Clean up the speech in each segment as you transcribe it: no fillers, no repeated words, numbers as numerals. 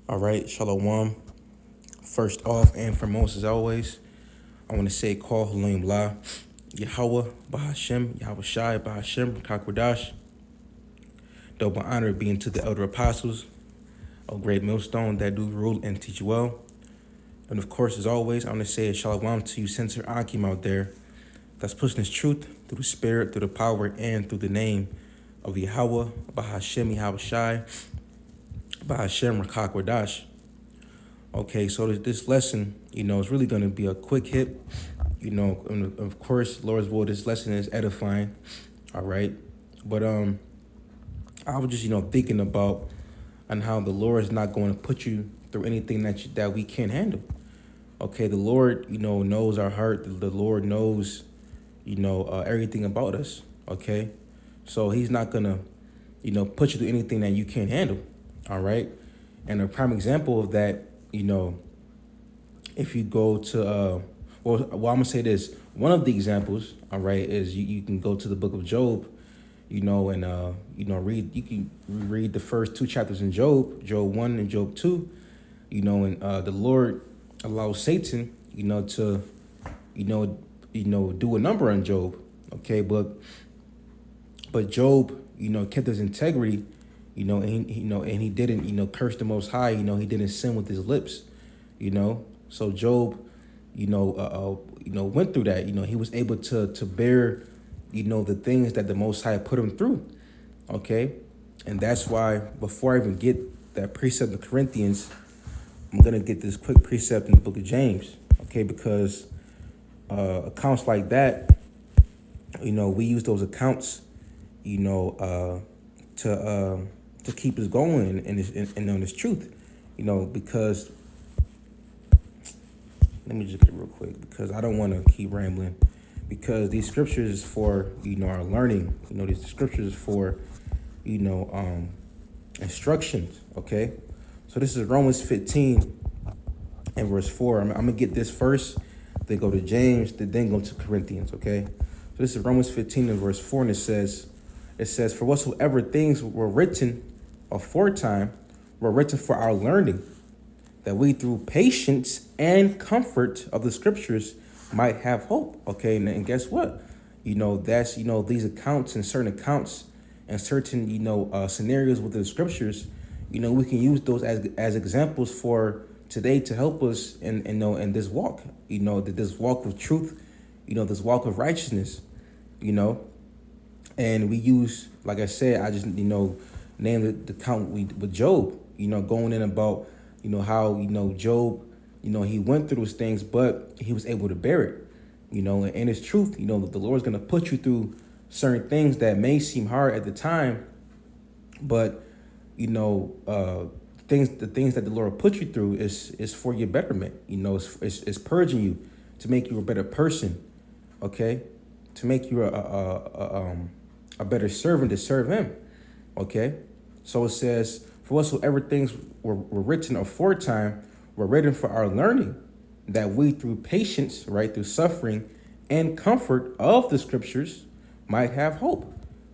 All right, Shalom. First off and foremost, as always, I want to say call Halim La, Yahweh, Bahashem, Yahweh Shai, Bahashem, Kakwadash. Double honor being to the elder apostles, a great millstone that do rule and teach well. And of course, as always, I want to say a Shalom to you, Sensor Akim out there, that's pushing this truth through the spirit, through the power, and through the name of Yahweh, Bahashem, Yahweh Shai, Bahashem, Kakwadash. Okay, so this lesson, is really going to be a quick hit. And of course, Lord's will, this lesson is edifying. All right. But I was just, thinking about on how the Lord is not going to put you through anything that we can't handle. Okay, the Lord, knows our heart. The Lord knows, everything about us. Okay, so He's not gonna, put you through anything that you can't handle. All right, and a prime example of that, if you go to, I'm gonna say this. One of the examples, all right, is you can go to the book of Job, and read. You can read the first two chapters in Job, Job 1 and Job 2, and the Lord allows Satan, to, do a number on Job, okay, but Job, kept his integrity, and he didn't, curse the Most High, he didn't sin with his lips, so Job, went through that, he was able to bear, the things that the Most High put him through, okay, and that's why before I even get that precept of Corinthians, I'm gonna get this quick precept in the book of James, okay, because accounts like that, we use those accounts, to keep us going and on this truth, because let me just get it real quick because I don't want to keep rambling, because these scriptures is for our learning, these scriptures is for instructions, okay. So this is Romans 15 and verse 4. I'm gonna get this first, then go to James, then go to Corinthians, okay. So this is Romans 15 and verse 4, and it says, for whatsoever things were written aforetime were written for our learning, that we through patience and comfort of the scriptures might have hope. Okay, and guess what? That's these accounts and certain accounts and certain scenarios within the scriptures. We can use those as examples for today to help us in this walk. This walk of truth. This walk of righteousness. And we use, like I said, I just named the count with Job. Going in about how Job, he went through those things, but he was able to bear it. And it's truth. The Lord's gonna put you through certain things that may seem hard at the time, but the things that the Lord put you through is for your betterment. It's purging you to make you a better person. Okay, to make you a better servant to serve Him. Okay, so it says, for whatsoever things were written aforetime were written for our learning, that we through patience, right, through suffering and comfort of the scriptures might have hope.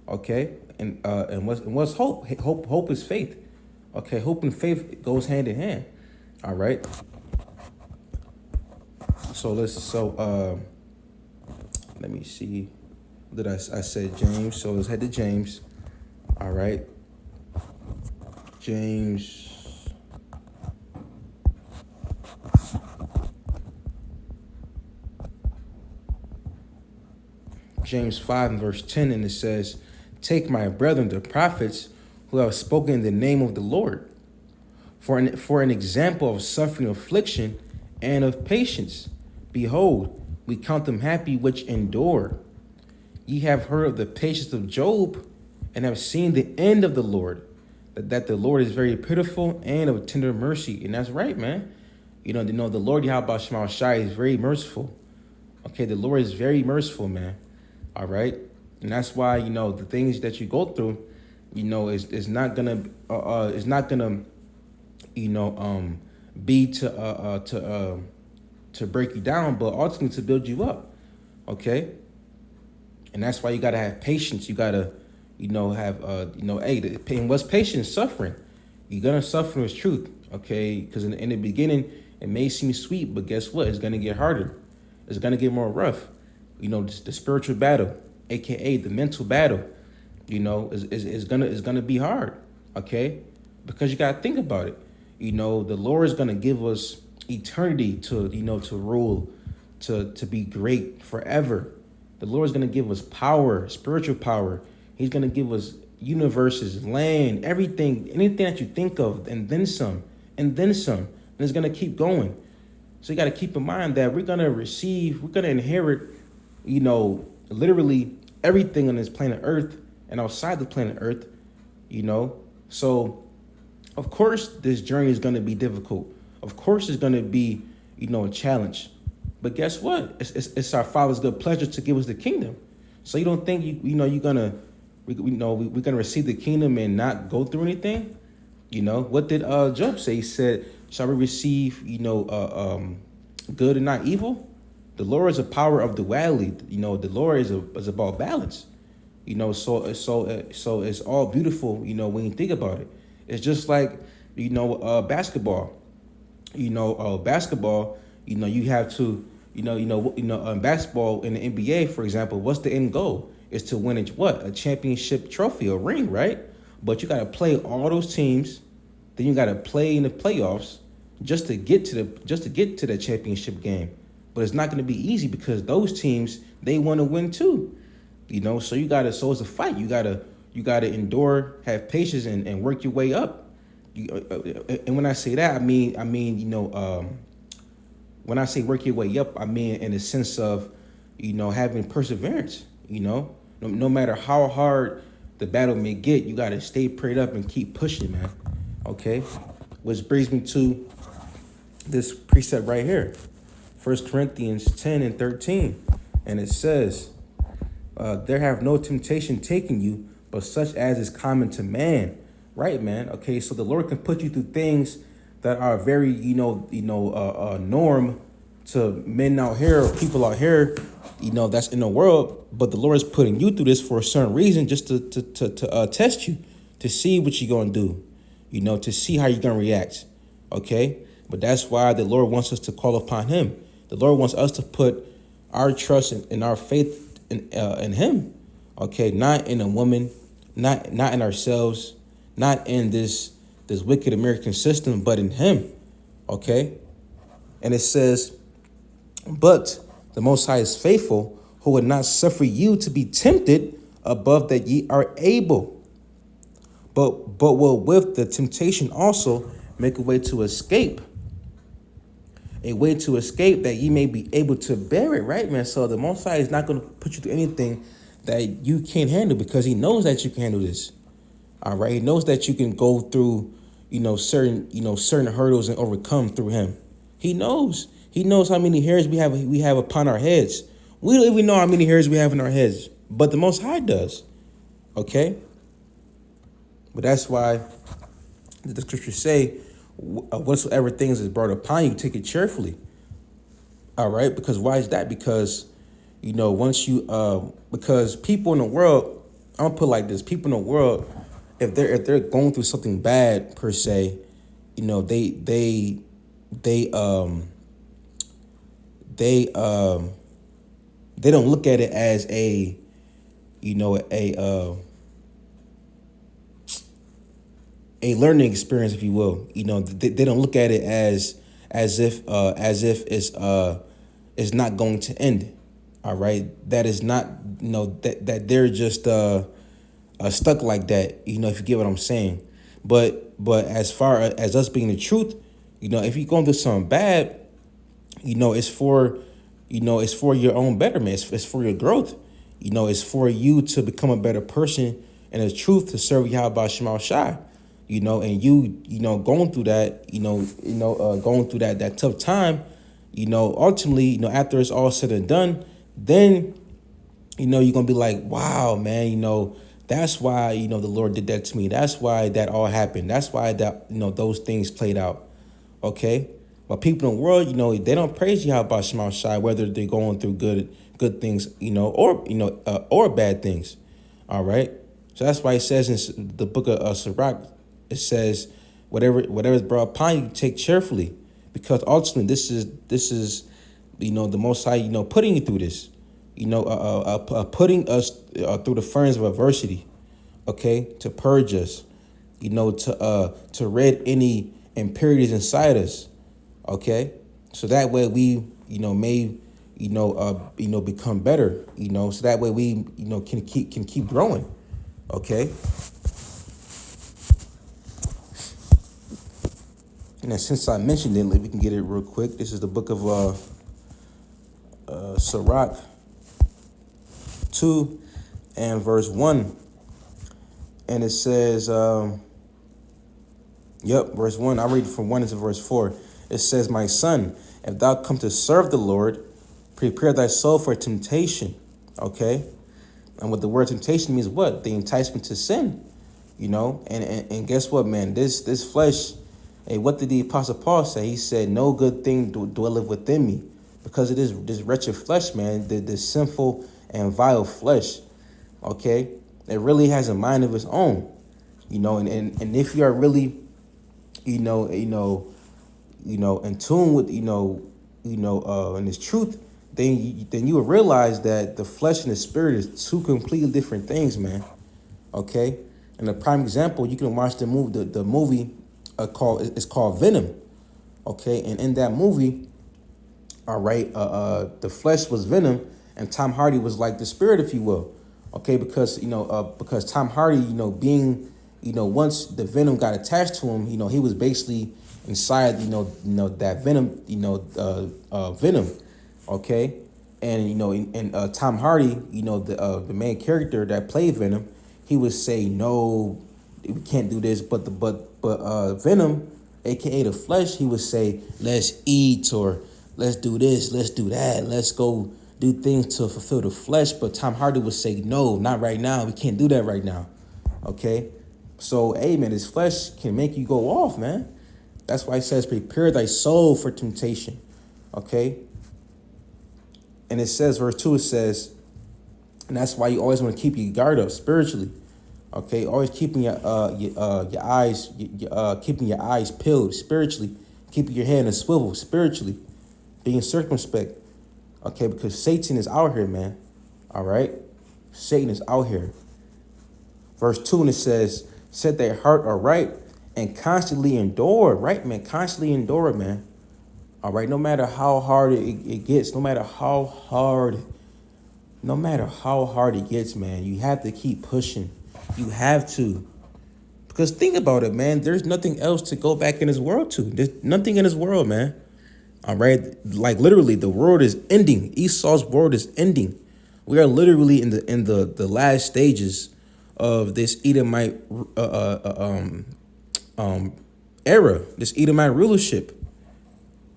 Okay, and what's hope? Hope is faith. Okay, hope and faith goes hand in hand. All right. So let me see. That I said James. So let's head to James. All right. James 5 and verse 10, and it says, take my brethren the prophets who have spoken in the name of the Lord for an example of suffering, affliction, and of patience. Behold, we count them happy which endure. Ye have heard of the patience of Job, and have seen the end of the Lord, that the Lord is very pitiful and of tender mercy. And that's right, man. The Lord Yahweh Shema Shai is very merciful. Okay, the Lord is very merciful, man. All right, and that's why the things that you go through, is not gonna be to break you down, but ultimately to build you up. Okay, and that's why you gotta have patience. You gotta have hey, and what's patience? Suffering. You're gonna suffer is truth. Okay, because in the beginning it may seem sweet, but guess what? It's gonna get harder. It's gonna get more rough. The spiritual battle, aka the mental battle, is gonna be hard. Okay, because you gotta think about it. The Lord is gonna give us eternity to rule, to be great forever. The Lord is gonna give us power, spiritual power. He's gonna give us universes, land, everything, anything that you think of, and then some, and then some. And it's gonna keep going. So you got to keep in mind that we're gonna inherit, literally everything on this planet Earth and outside the planet Earth. So of course this journey is gonna be difficult. Of course it's gonna be, a challenge. But guess what? It's our Father's good pleasure to give us the kingdom. So you don't think we're gonna receive the kingdom and not go through anything? What did Job say? He said, "Shall we receive good and not evil?" The Lord is a power of duality. The Lord is about balance. So it's all beautiful. When you think about it, it's just like basketball. Basketball. You have to basketball in the NBA, for example. What's the end goal? Is to win a championship trophy, a ring, right? But you got to play all those teams, then you got to play in the playoffs just to get to the championship game. But it's not going to be easy because those teams, they want to win too. So it's a fight. You gotta endure, have patience, and work your way up. And when I say that, I mean when I say work your way up, I mean in the sense of having perseverance. No matter how hard the battle may get, you got to stay prayed up and keep pushing, man. Okay? Which brings me to this precept right here. 1 Corinthians 10 and 13. And it says, there have no temptation taken you, but such as is common to man. Right, man? Okay, so the Lord can put you through things that are very, norm to men out here or people out here, that's in the world. But the Lord is putting you through this for a certain reason, just to test you, to see what you're going to do, to see how you're going to react. Okay. But that's why the Lord wants us to call upon him. The Lord wants us to put our trust and our faith in him. Okay. Not in a woman, not in ourselves, not in this wicked American system, but in him. Okay. And it says, but the Most High is faithful, who would not suffer you to be tempted above that ye are able, but will with the temptation also make a way to escape. A way to escape that ye may be able to bear it, right, man? So the Most High is not going to put you through anything that you can't handle, because he knows that you can handle this. All right. He knows that you can go through, certain hurdles and overcome through him. He knows how many hairs we have upon our heads. We don't even know how many hairs we have in our heads, but the Most High does. Okay. But that's why the scriptures say, whatsoever things is brought upon you, take it cheerfully. All right. Because why is that? Because, because people in the world, I'm gonna put it like this: people in the world, if they're going through something bad per se, they don't look at it as a learning experience, if you will. They don't look at it as if it's not going to end. All right, that is not that they're just stuck like that. If you get what I'm saying. But as far as us being the truth, if you're going through something bad, it's for your own betterment. It's for your growth. It's for you to become a better person, and the truth to serve Yahweh Shema Shai. And going through that, going through that tough time, ultimately, after it's all said and done, then, you're going to be like, wow, man, that's why, the Lord did that to me. That's why that all happened. That's why that, those things played out. Okay. But people in the world, they don't praise Yahweh Shema Shai, whether they're going through good things, or bad things. All right. So that's why it says in the book of Sirach, it says, whatever is brought upon you, take cheerfully, because ultimately this is the Most High putting you through this, putting us through the furnace of adversity, okay, to purge us, to rid any impurities inside us, okay, so that way we may become better, so that way we can keep growing, okay. And since I mentioned it, we can get it real quick. This is the book of Sirach 2 and verse 1. And it says, verse 1. I'll read from 1 to verse 4. It says, my son, if thou come to serve the Lord, prepare thy soul for temptation. Okay? And what the word temptation means, what? The enticement to sin. And guess what, man? This flesh. Hey, what did the Apostle Paul say? He said, no good thing dwelleth within me, because it is this wretched flesh, man, this sinful and vile flesh, okay? It really has a mind of its own, and if you are really, in tune with, in this truth, then you will realize that the flesh and the spirit is two completely different things, man, okay? And a prime example, you can watch the movie, it's called Venom, okay, and in that movie, all right, the flesh was Venom, and Tom Hardy was like the spirit, if you will, okay, because Tom Hardy, being, once the venom got attached to him, he was basically inside, that venom, venom, okay, and Tom Hardy, the main character that played Venom, he would say, no, we can't do this, but Venom, aka the flesh, he would say, let's eat, or let's do this, let's do that, let's go do things to fulfill the flesh. But Tom Hardy would say, no, not right now, we can't do that right now, okay? So, hey, man, this flesh can make you go off, man. That's why it says, prepare thy soul for temptation, okay? And it says, verse 2, it says, and that's why you always want to keep your guard up spiritually. Okay, always keeping your eyes keeping your eyes peeled spiritually, keeping your head in a swivel spiritually, being circumspect. Okay, because Satan is out here, man. All right, Satan is out here. Verse 2, and it says, set their heart aright and constantly endure, right, man? Constantly endure, man. All right, no matter how hard it gets, no matter how hard it gets, man, you have to keep pushing. You have to. Because think about it, man. There's nothing else to go back in this world to. There's nothing in this world, man. All right? Like, literally, the world is ending. Esau's world is ending. We are literally in the last stages of this Edomite era, this Edomite rulership.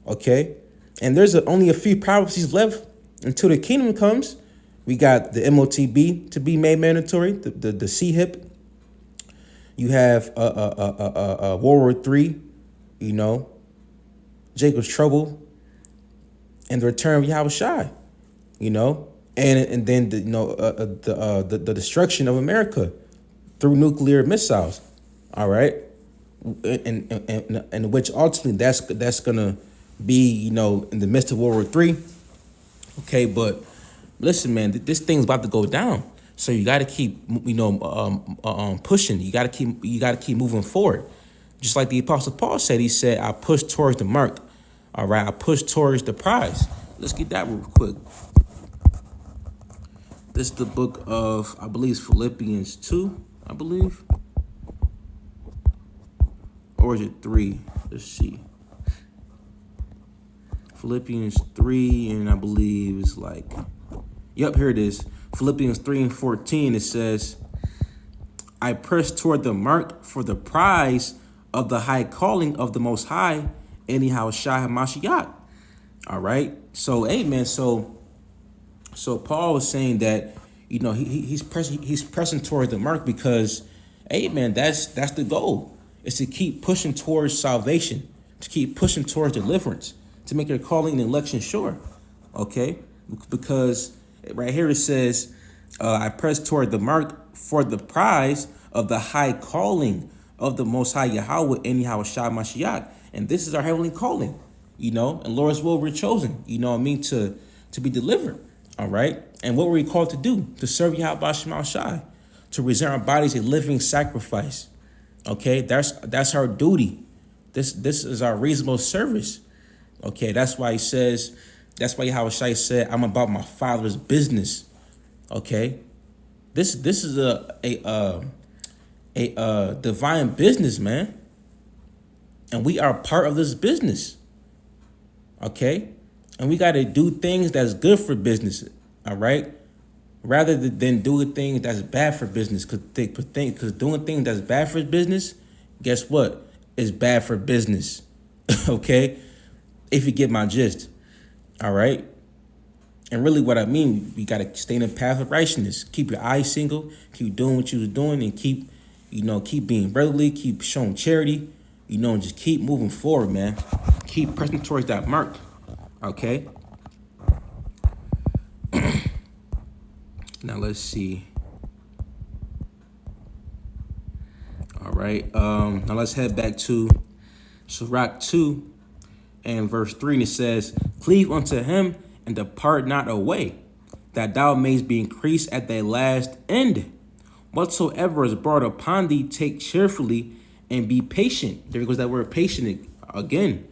Okay? And there's only a few prophecies left until the kingdom comes. We got the MOTB to be made mandatory, the CHIP. You have World War III, Jacob's trouble, and the return of Yahushua, and then the destruction of America through nuclear missiles. All right, and which ultimately that's gonna be in the midst of World War III. Okay, but listen, man, this thing's about to go down. So you got to keep, pushing. You got to keep moving forward. Just like the Apostle Paul said, he said, I push towards the mark. All right, I push towards the prize. Let's get that real quick. This is the book of, I believe, Philippians 2, I believe. Or is it 3? Let's see. Philippians 3, and I believe it's like, yep, here it is. Philippians 3 and 14, it says, I press toward the mark for the prize of the high calling of the Most High, anyhow, Shai HaMashiach. All right. So, hey, man, so Paul was saying that, he's pressing toward the mark because, hey, man, that's the goal, is to keep pushing towards salvation, to keep pushing towards deliverance, to make your calling and election sure. Okay. Because right here it says, I press toward the mark for the prize of the high calling of the Most High Yahweh and Yahweh Shai Mashiach. And this is our heavenly calling, and Lord's will, we're chosen, to be delivered. All right. And what were we called to do? To serve Yahweh Shai Shai, to present our bodies a living sacrifice. Okay, that's our duty. This is our reasonable service. Okay, that's why Yahweh Shai said, I'm about my Father's business. Okay, this is a divine business, man, and we are part of this business. Okay, and we got to do things that's good for business. All right, rather than doing things that's bad for business, because doing things that's bad for business, guess what? It's bad for business. Okay, if you get my gist. All right. And really what I mean, you got to stay in the path of righteousness. Keep your eyes single, keep doing what you was doing, and keep being brotherly, keep showing charity, and just keep moving forward, man. Keep pressing towards that mark. Okay. Now let's see. All right. Now let's head back to Sirach 2 and verse 3, and it says, cleave unto him and depart not away, that thou mayest be increased at thy last end. Whatsoever is brought upon thee, take cheerfully and be patient. There goes that word patient again.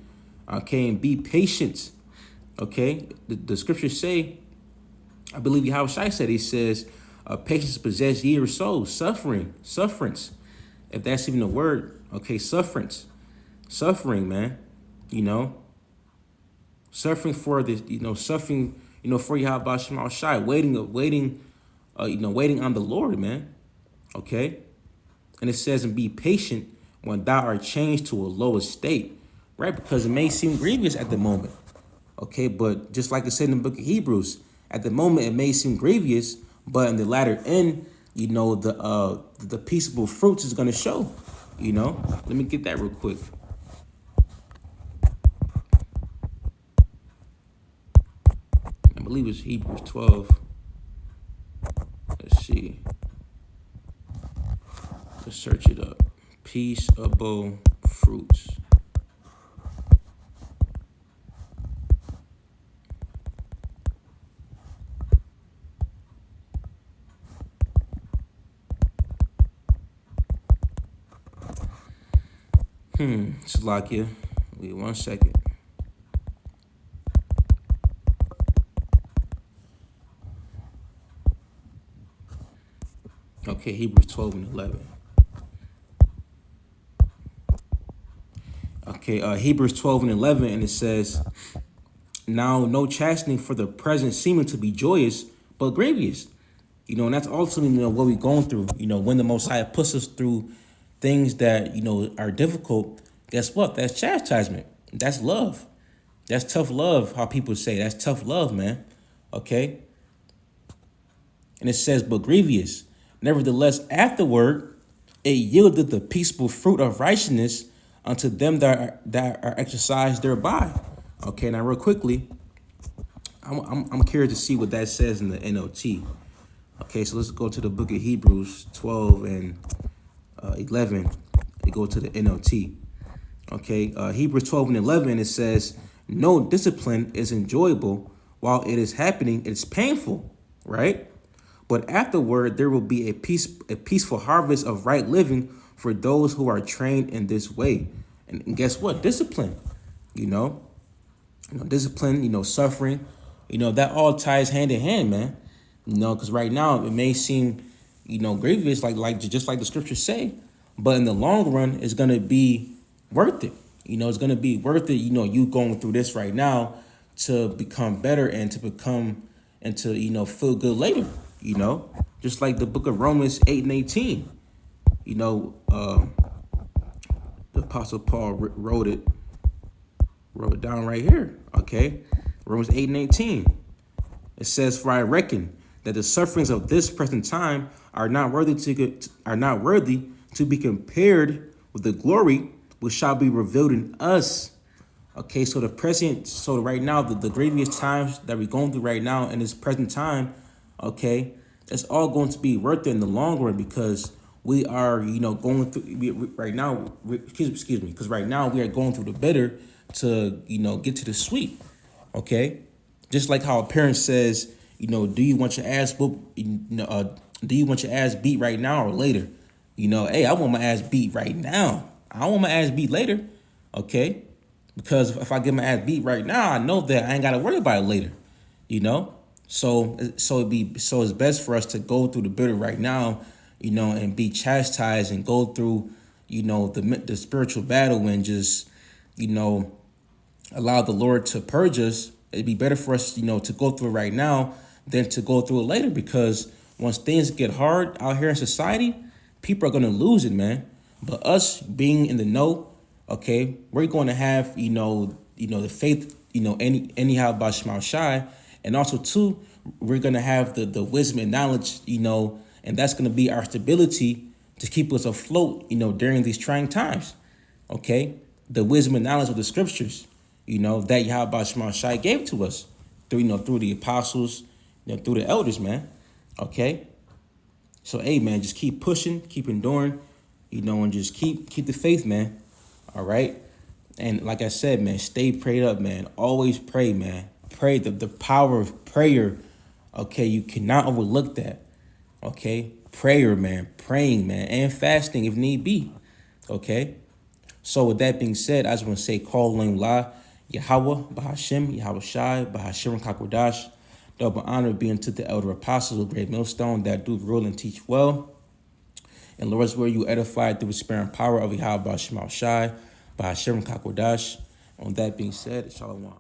Okay, and be patient. Okay, the scriptures say, I believe Yahweh Shai said, he says, patience possess ye your souls, sufferance. If that's even a word, okay, sufferance, man, suffering for this, suffering, for Yahweh Shai, waiting on the Lord, man. Okay. And it says, and be patient when thou art changed to a lower state, right? Because it may seem grievous at the moment. Okay. But just like it said in the book of Hebrews, at the moment, it may seem grievous, but in the latter end, the peaceable fruits is going to show, let me get that real quick. I believe it's Hebrews 12. Let's see. Let's search it up. Peaceable fruits. Salakia. Wait 1 second. Okay, Hebrews 12 and 11. Okay, Hebrews 12 and 11, and it says, now no chastening for the present seeming to be joyous, but grievous. And that's ultimately, what we're going through. When the Most High puts us through things that, are difficult, guess what? That's chastisement. That's love. That's tough love, how people say. That's tough love, man. Okay? And it says, but grievous. Nevertheless, afterward, it yielded the peaceable fruit of righteousness unto them that are exercised thereby. Okay, now real quickly, I'm curious to see what that says in the NLT. Okay, so let's go to the book of Hebrews 12 and 11. We go to the NLT. Okay, Hebrews 12 and 11, it says, no discipline is enjoyable while it is happening. It's painful, right? But afterward, there will be a peaceful harvest of right living for those who are trained in this way. And guess what? Discipline, discipline, suffering, that all ties hand in hand, man. Because right now it may seem, grievous, like just like the scriptures say, but in the long run, it's going to be worth it. It's going to be worth it. You going through this right now to become better and to become and to, feel good later. Just like the book of Romans 8 and 18, the Apostle Paul wrote it down right here. Okay. Romans 8 and 18. It says, for I reckon that the sufferings of this present time are not worthy to be compared with the glory which shall be revealed in us. Okay. So right now, the grievous times that we're going through right now in this present time, okay, it's all going to be worth it in the long run, because we are, going through right now. Excuse me, because right now we are going through the bitter to, get to the sweet. Okay, just like how a parent says, do you want your ass whooped? Do you want your ass beat right now or later? Hey, I want my ass beat right now. I don't want my ass beat later. Okay, because if I get my ass beat right now, I know that I ain't gotta worry about it later. So it's best for us to go through the bitter right now, and be chastised and go through, the spiritual battle and just, allow the Lord to purge us. It'd be better for us, to go through it right now than to go through it later, because once things get hard out here in society, people are going to lose it, man. But us being in the know, okay, we're going to have, the faith, anyhow about Shema Shai. And also, too, we're going to have the wisdom and knowledge, and that's going to be our stability to keep us afloat, during these trying times, okay? The wisdom and knowledge of the scriptures, that Yahweh Shema Shai gave to us through, through the apostles, through the elders, man, okay? So, hey, man, just keep pushing, keep enduring, and just keep the faith, man, all right? And like I said, man, stay prayed up, man. Always pray, man. Pray, the power of prayer, okay? You cannot overlook that, okay? Prayer, man, praying, man, and fasting if need be, okay? So with that being said, I just want to say, call Elohim La, Yahweh, Bahashem, Yahweh Shai, Bahashem, Kakwadash. Double honor being to the elder apostles of Great Millstone that do rule and teach well. And Lord's word you edified through the spirit and power of Yahweh, Bahashem, Shai, Bahashem, Kakwadash. On that being said, Shalom.